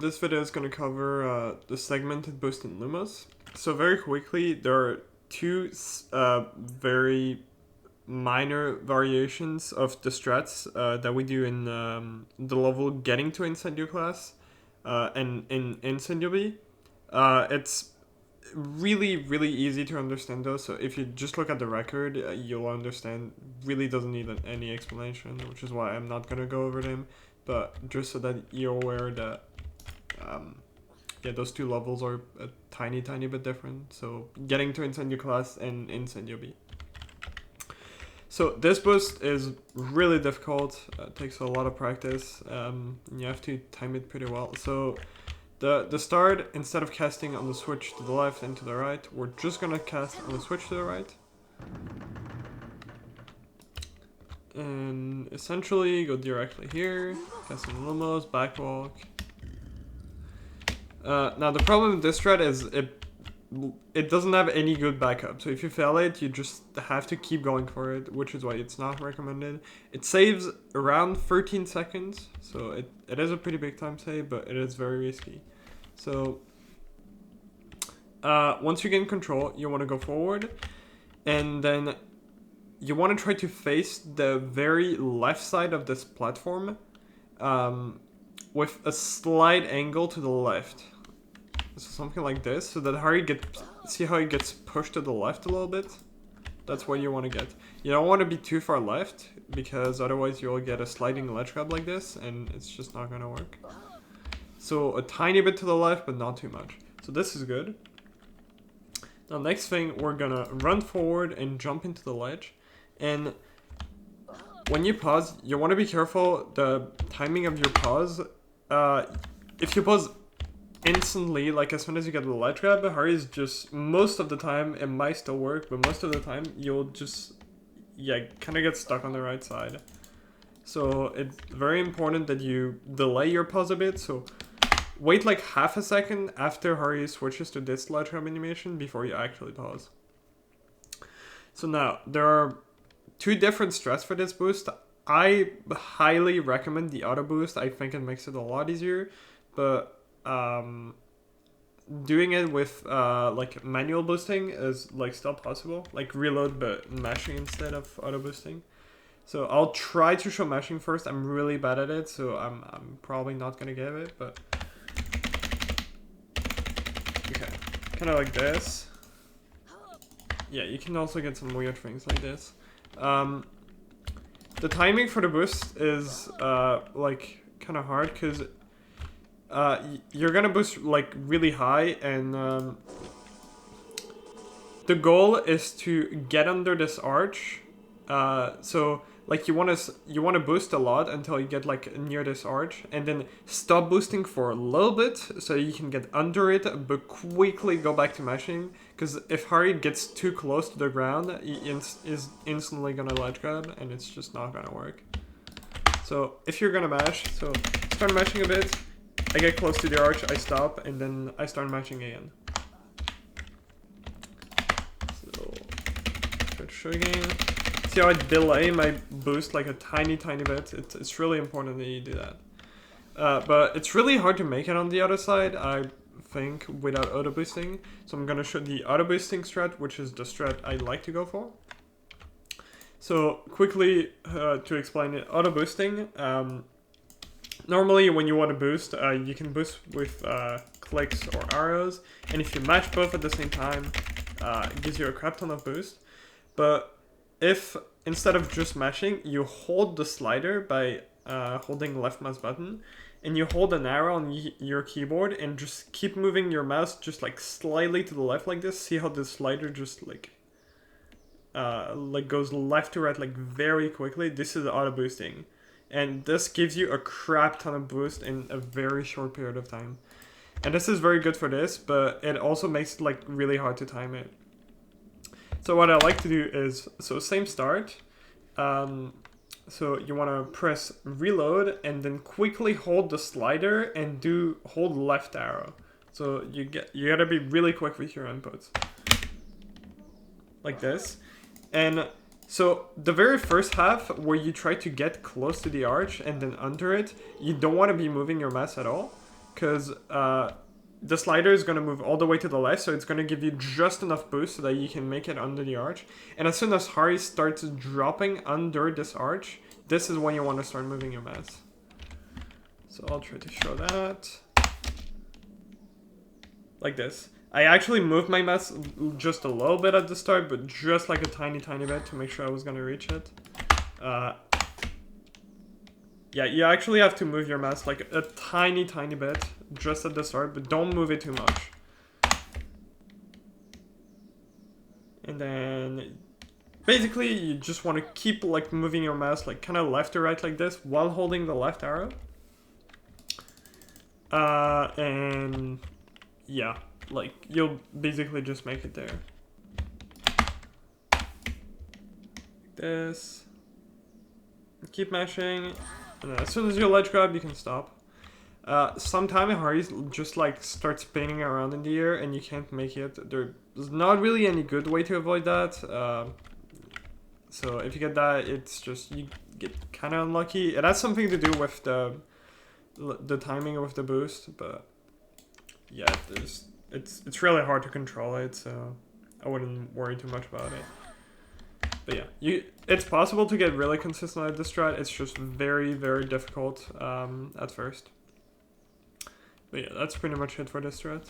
this video is going to cover the segmented boost in Lumos. So very quickly, there are two very minor variations of the strats that we do in the level getting to Incendio class and in Incendio B. It's really easy to understand those, so if you just look at the record, you'll understand. Really doesn't need any explanation, which is why I'm not gonna go over them, but just so that you're aware that yeah, those two levels are a tiny bit different. So getting to Incendio class and Incendio B. So this boost is really difficult. It takes a lot of practice. You have to time it pretty well. So the start, instead of casting on the switch to the left and to the right, we're just gonna cast on the switch to the right. And essentially go directly here, cast on Lumos, backwalk. Now the problem with this strat is it doesn't have any good backup. So if you fail it, you just have to keep going for it, which is why it's not recommended. It saves around 13 seconds, so it is a pretty big time save, but it is very risky. So once you gain control, you want to go forward, and then you want to try to face the very left side of this platform with a slight angle to the left. So something like this, so that Harry see how he gets pushed to the left a little bit? That's what you want to get. You don't want to be too far left, because otherwise you'll get a sliding ledge grab like this, and it's just not going to work. So a tiny bit to the left, but not too much. So this is good. Now next thing, we're going to run forward and jump into the ledge. And when you pause, you want to be careful the timing of your pause. If you pause instantly, like as soon as you get the ledge grab, Harry's just, most of the time, it might still work, but most of the time you'll just, yeah, kind of get stuck on the right side. So it's very important that you delay your pause a bit, so wait like half a second after Harry switches to this ledge grab animation before you actually pause. So now, there are two different strats for this boost. I highly recommend the auto boost. I think it makes it a lot easier, but doing it with like manual boosting is like still possible, like reload but mashing instead of auto boosting. So I'll try to show mashing first. I'm really bad at it, so I'm probably not gonna get it, but okay, kind of like this. Yeah, you can also get some weird things like this. The timing for the boost is like kind of hard, because you're gonna boost like really high, and the goal is to get under this arch. So like you wanna boost a lot until you get like near this arch, and then stop boosting for a little bit so you can get under it, but quickly go back to mashing. Because if Harry gets too close to the ground, he is instantly gonna ledge grab, and it's just not gonna work. So if you're gonna mash, so start mashing a bit. I get close to the arch, I stop, and then I start matching again. So, try to show again. See how I delay my boost like a tiny bit? It's really important that you do that. But it's really hard to make it on the other side, I think, without auto boosting. So I'm gonna show the auto boosting strat, which is the strat I like to go for. So quickly to explain it, auto boosting. Normally, when you want to boost, you can boost with clicks or arrows, and if you match both at the same time, it gives you a crap ton of boost. But if, instead of just mashing, you hold the slider by holding left mouse button, and you hold an arrow on your keyboard, and just keep moving your mouse just like slightly to the left like this, see how the slider just like goes left to right like very quickly? This is auto boosting. And this gives you a crap ton of boost in a very short period of time. And this is very good for this, but it also makes it like really hard to time it. So what I like to do is, so same start. So you want to press reload and then quickly hold the slider and hold left arrow. So you gotta be really quick with your inputs. Like this. And so the very first half, where you try to get close to the arch and then under it, you don't want to be moving your mouse at all. because the slider is going to move all the way to the left, so it's going to give you just enough boost so that you can make it under the arch. And as soon as Hari starts dropping under this arch, this is when you want to start moving your mass. So I'll try to show that. Like this. I actually moved my mass just a little bit at the start, but just like a tiny bit to make sure I was going to reach it. Yeah, you actually have to move your mass like a tiny bit just at the start, but don't move it too much. And then basically you just want to keep like moving your mass like kind of left to right like this while holding the left arrow. And yeah, like you'll basically just make it there. Like this. Keep mashing. And as soon as you ledge grab, you can stop. Sometimes Hari just like starts spinning around in the air and you can't make it. There's not really any good way to avoid that. So if you get that, it's just you get kind of unlucky. It has something to do with the timing of the boost, but yeah, it's really hard to control it. So I wouldn't worry too much about it. But yeah, it's possible to get really consistent at this strat. It's just very difficult at first. But yeah, that's pretty much it for this strat.